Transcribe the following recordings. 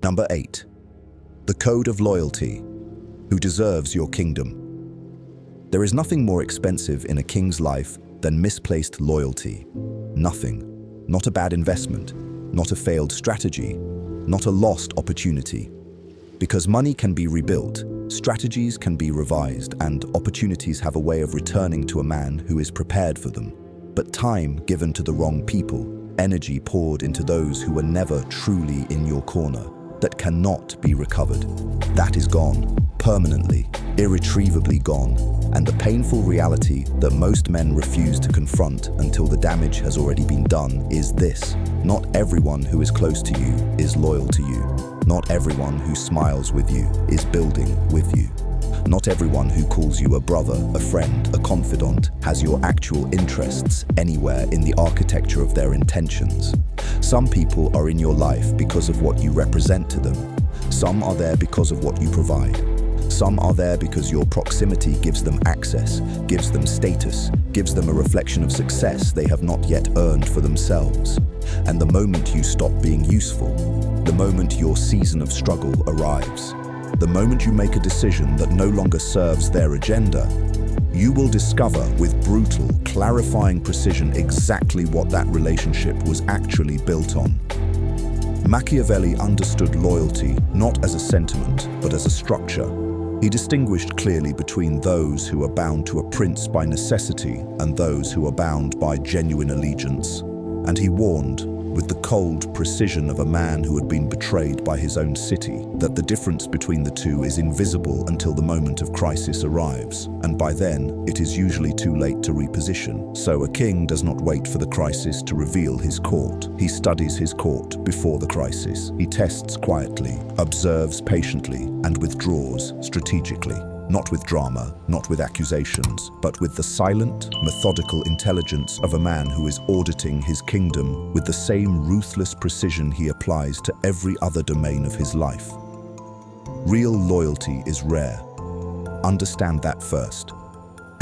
Number 8. The Code of Loyalty. Who deserves your kingdom? There is nothing more expensive in a king's life than misplaced loyalty. Nothing. Not a bad investment, not a failed strategy, not a lost opportunity. Because money can be rebuilt, strategies can be revised, and opportunities have a way of returning to a man who is prepared for them. But time given to the wrong people, energy poured into those who were never truly in your corner, that cannot be recovered. That is gone, permanently, irretrievably gone, and the painful reality that most men refuse to confront until the damage has already been done is this: not everyone who is close to you is loyal to you. Not everyone who smiles with you is building with you. Not everyone who calls you a brother, a friend, a confidant has your actual interests anywhere in the architecture of their intentions. Some people are in your life because of what you represent to them. Some are there because of what you provide. Some are there because your proximity gives them access, gives them status, gives them a reflection of success they have not yet earned for themselves. And the moment you stop being useful, the moment your season of struggle arrives, the moment you make a decision that no longer serves their agenda, you will discover with brutal, clarifying precision exactly what that relationship was actually built on. Machiavelli understood loyalty not as a sentiment, but as a structure. He distinguished clearly between those who are bound to a prince by necessity and those who are bound by genuine allegiance. And he warned, with the cold precision of a man who had been betrayed by his own city, that the difference between the two is invisible until the moment of crisis arrives, and by then it is usually too late to reposition. So a king does not wait for the crisis to reveal his court. He studies his court before the crisis. He tests quietly, observes patiently, and withdraws strategically. Not with drama, not with accusations, but with the silent, methodical intelligence of a man who is auditing his kingdom with the same ruthless precision he applies to every other domain of his life. Real loyalty is rare. Understand that first.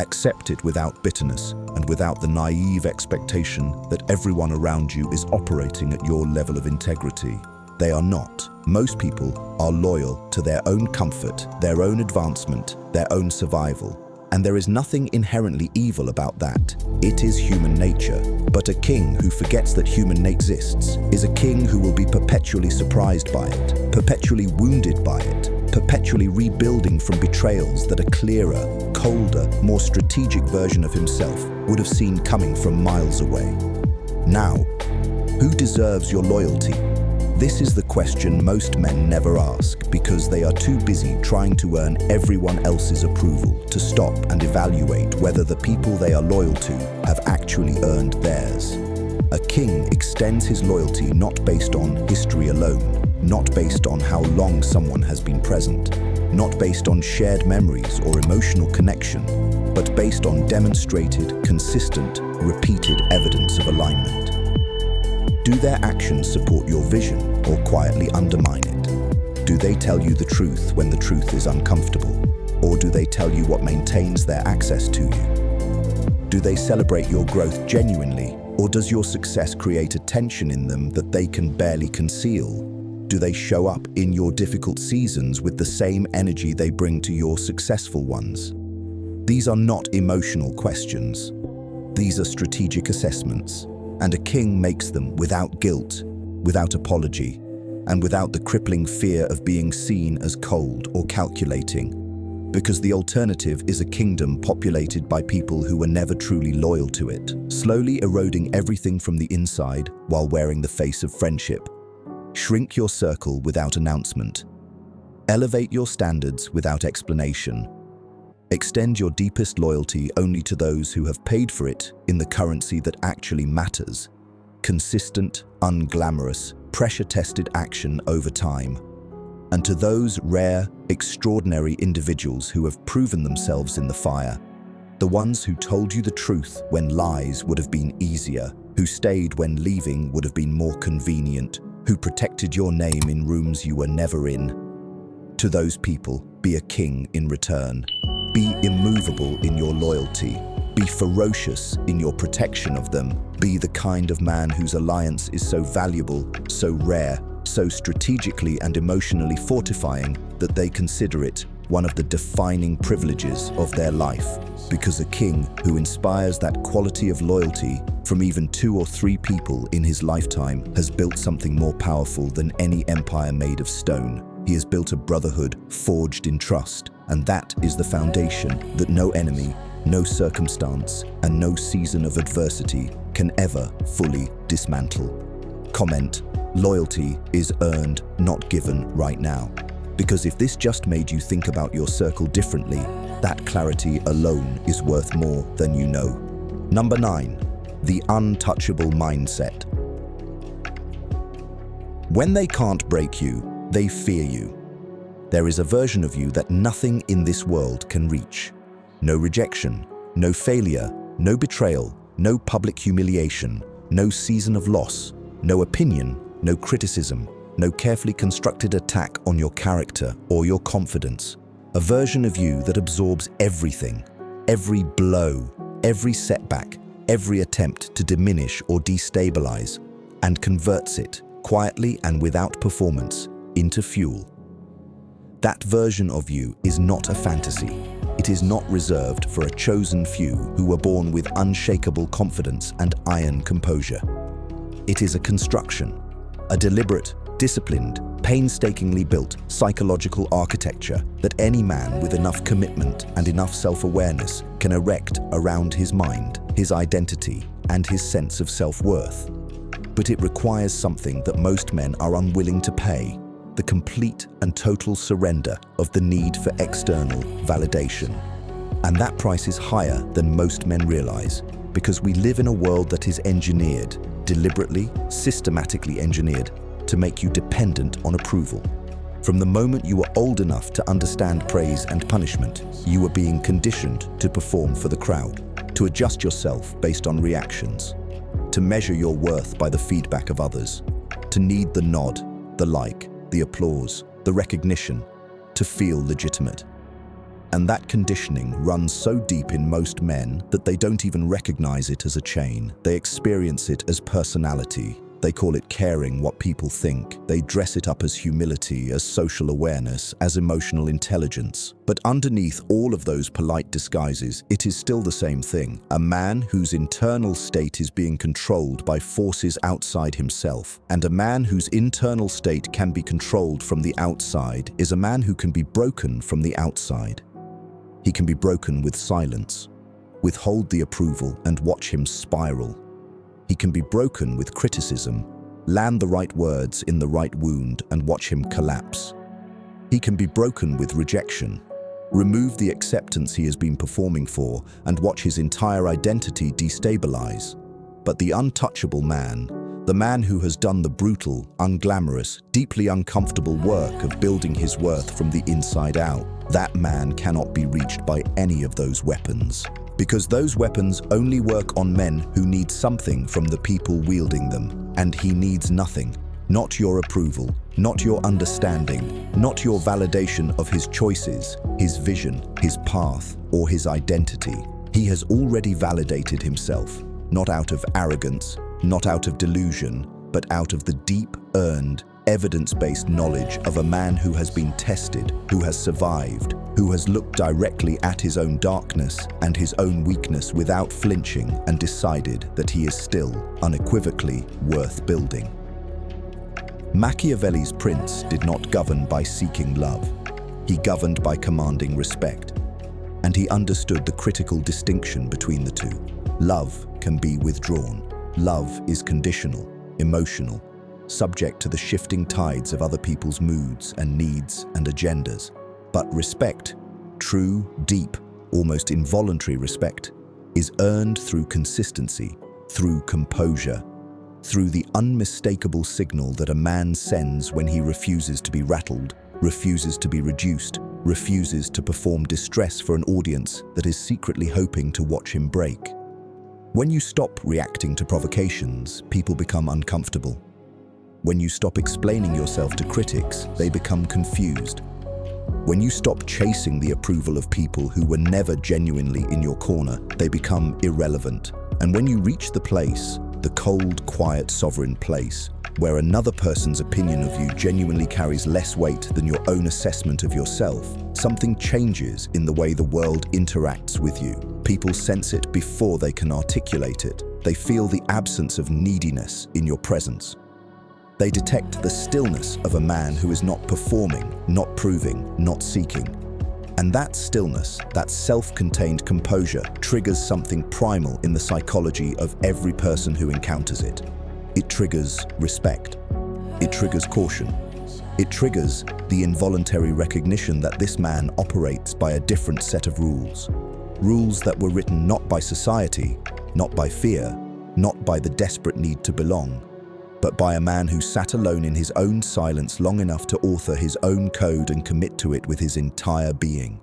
Accept it without bitterness and without the naive expectation that everyone around you is operating at your level of integrity. They are not. Most people are loyal to their own comfort, their own advancement, their own survival. And there is nothing inherently evil about that. It is human nature. But a king who forgets that human nature exists is a king who will be perpetually surprised by it, perpetually wounded by it, perpetually rebuilding from betrayals that a clearer, colder, more strategic version of himself would have seen coming from miles away. Now, who deserves your loyalty? This is the question most men never ask because they are too busy trying to earn everyone else's approval to stop and evaluate whether the people they are loyal to have actually earned theirs. A king extends his loyalty not based on history alone, not based on how long someone has been present, not based on shared memories or emotional connection, but based on demonstrated, consistent, repeated evidence of alignment. Do their actions support your vision or quietly undermine it? Do they tell you the truth when the truth is uncomfortable? Or do they tell you what maintains their access to you? Do they celebrate your growth genuinely, or does your success create a tension in them that they can barely conceal? Do they show up in your difficult seasons with the same energy they bring to your successful ones? These are not emotional questions. These are strategic assessments. And a king makes them without guilt, without apology, and without the crippling fear of being seen as cold or calculating, because the alternative is a kingdom populated by people who were never truly loyal to it, slowly eroding everything from the inside while wearing the face of friendship. Shrink your circle without announcement. Elevate your standards without explanation. Extend your deepest loyalty only to those who have paid for it in the currency that actually matters. Consistent, unglamorous, pressure-tested action over time. And to those rare, extraordinary individuals who have proven themselves in the fire, the ones who told you the truth when lies would have been easier, who stayed when leaving would have been more convenient, who protected your name in rooms you were never in. To those people, be a king in return. Be immovable in your loyalty. Be ferocious in your protection of them. Be the kind of man whose alliance is so valuable, so rare, so strategically and emotionally fortifying that they consider it one of the defining privileges of their life, because a king who inspires that quality of loyalty from even 2 or 3 people in his lifetime has built something more powerful than any empire made of stone. He has built a brotherhood forged in trust, and that is the foundation that no enemy, no circumstance, and no season of adversity can ever fully dismantle. Comment: loyalty is earned, not given right now. Because if this just made you think about your circle differently, that clarity alone is worth more than you know. Number 9, the untouchable mindset. When they can't break you, they fear you. There is a version of you that nothing in this world can reach. No rejection, no failure, no betrayal, no public humiliation, no season of loss, no opinion, no criticism, no carefully constructed attack on your character or your confidence. A version of you that absorbs everything, every blow, every setback, every attempt to diminish or destabilize, and converts it, quietly and without performance, into fuel. That version of you is not a fantasy. It is not reserved for a chosen few who were born with unshakable confidence and iron composure. It is a construction, a deliberate, disciplined, painstakingly built psychological architecture that any man with enough commitment and enough self-awareness can erect around his mind, his identity, and his sense of self-worth. But it requires something that most men are unwilling to pay: the complete and total surrender of the need for external validation. And that price is higher than most men realize, because we live in a world that is engineered, deliberately, systematically engineered, to make you dependent on approval. From the moment you were old enough to understand praise and punishment, you were being conditioned to perform for the crowd, to adjust yourself based on reactions, to measure your worth by the feedback of others, to need the nod, the like, the applause, the recognition, to feel legitimate. And that conditioning runs so deep in most men that they don't even recognize it as a chain. They experience it as personality. They call it caring what people think. They dress it up as humility, as social awareness, as emotional intelligence. But underneath all of those polite disguises, it is still the same thing. A man whose internal state is being controlled by forces outside himself. And a man whose internal state can be controlled from the outside is a man who can be broken from the outside. He can be broken with silence. Withhold the approval and watch him spiral. He can be broken with criticism, land the right words in the right wound and watch him collapse. He can be broken with rejection, remove the acceptance he has been performing for and watch his entire identity destabilize. But the untouchable man, the man who has done the brutal, unglamorous, deeply uncomfortable work of building his worth from the inside out, that man cannot be reached by any of those weapons. Because those weapons only work on men who need something from the people wielding them, and he needs nothing. Not your approval, not your understanding, not your validation of his choices, his vision, his path, or his identity. He has already validated himself, not out of arrogance, not out of delusion, but out of the deep, earned, evidence-based knowledge of a man who has been tested, who has survived, who has looked directly at his own darkness and his own weakness without flinching and decided that he is still unequivocally worth building. Machiavelli's prince did not govern by seeking love. He governed by commanding respect. And he understood the critical distinction between the two. Love can be withdrawn. Love is conditional, emotional, subject to the shifting tides of other people's moods and needs and agendas. But respect, true, deep, almost involuntary respect, is earned through consistency, through composure, through the unmistakable signal that a man sends when he refuses to be rattled, refuses to be reduced, refuses to perform distress for an audience that is secretly hoping to watch him break. When you stop reacting to provocations, people become uncomfortable. When you stop explaining yourself to critics, they become confused. When you stop chasing the approval of people who were never genuinely in your corner, they become irrelevant. And when you reach the place, the cold, quiet, sovereign place, where another person's opinion of you genuinely carries less weight than your own assessment of yourself, something changes in the way the world interacts with you. People sense it before they can articulate it. They feel the absence of neediness in your presence. They detect the stillness of a man who is not performing, not proving, not seeking. And that stillness, that self-contained composure, triggers something primal in the psychology of every person who encounters it. It triggers respect. It triggers caution. It triggers the involuntary recognition that this man operates by a different set of rules. Rules that were written not by society, not by fear, not by the desperate need to belong, but by a man who sat alone in his own silence long enough to author his own code and commit to it with his entire being.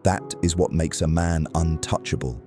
That is what makes a man untouchable.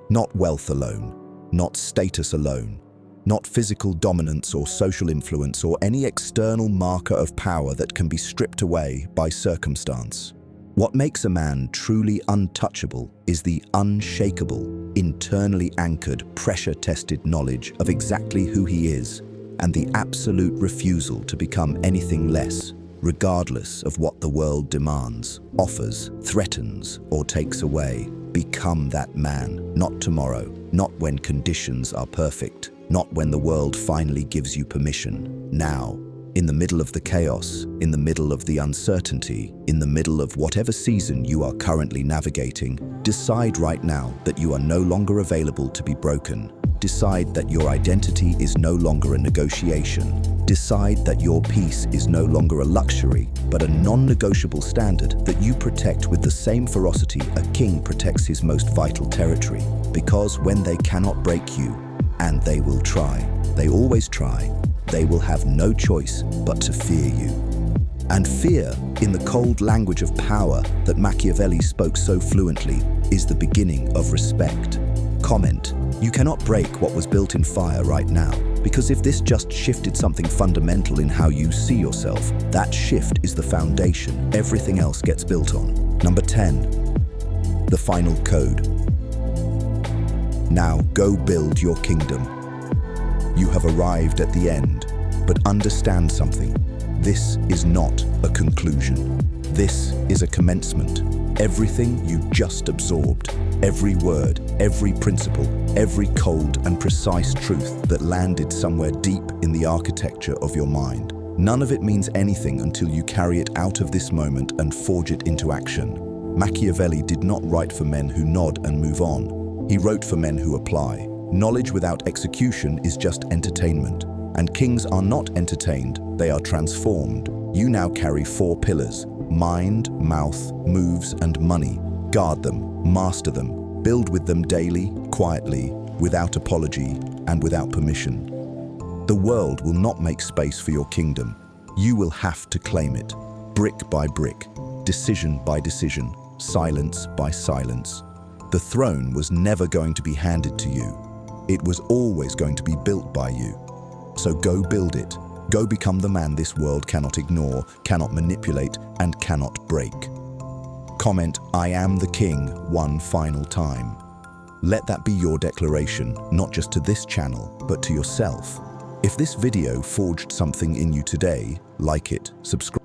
Not wealth alone, not status alone, not physical dominance or social influence or any external marker of power that can be stripped away by circumstance. What makes a man truly untouchable is the unshakable, internally anchored, pressure-tested knowledge of exactly who he is and the absolute refusal to become anything less, regardless of what the world demands, offers, threatens, or takes away. Become that man, not tomorrow, not when conditions are perfect, not when the world finally gives you permission. Now, in the middle of the chaos, in the middle of the uncertainty, in the middle of whatever season you are currently navigating, decide right now that you are no longer available to be broken. Decide that your identity is no longer a negotiation. Decide that your peace is no longer a luxury, but a non-negotiable standard that you protect with the same ferocity a king protects his most vital territory. Because when they cannot break you, and they will try, they always try, they will have no choice but to fear you. And fear, in the cold language of power that Machiavelli spoke so fluently, is the beginning of respect. Comment: you cannot break what was built in fire right now, because if this just shifted something fundamental in how you see yourself, that shift is the foundation everything else gets built on. Number 10. The final code. Now go build your kingdom. You have arrived at the end, but understand something. This is not a conclusion. This is a commencement. Everything you just absorbed, every word, every principle, every cold and precise truth that landed somewhere deep in the architecture of your mind. None of it means anything until you carry it out of this moment and forge it into action. Machiavelli did not write for men who nod and move on. He wrote for men who apply. Knowledge without execution is just entertainment, and kings are not entertained, they are transformed. You now carry 4 pillars: mind, mouth, moves, and money. Guard them, master them, build with them daily, quietly, without apology, and without permission. The world will not make space for your kingdom. You will have to claim it, brick by brick, decision by decision, silence by silence. The throne was never going to be handed to you. It was always going to be built by you. So go build it. Go become the man this world cannot ignore, cannot manipulate, and cannot break. Comment, "I am the king," one final time. Let that be your declaration, not just to this channel, but to yourself. If this video forged something in you today, like it, subscribe.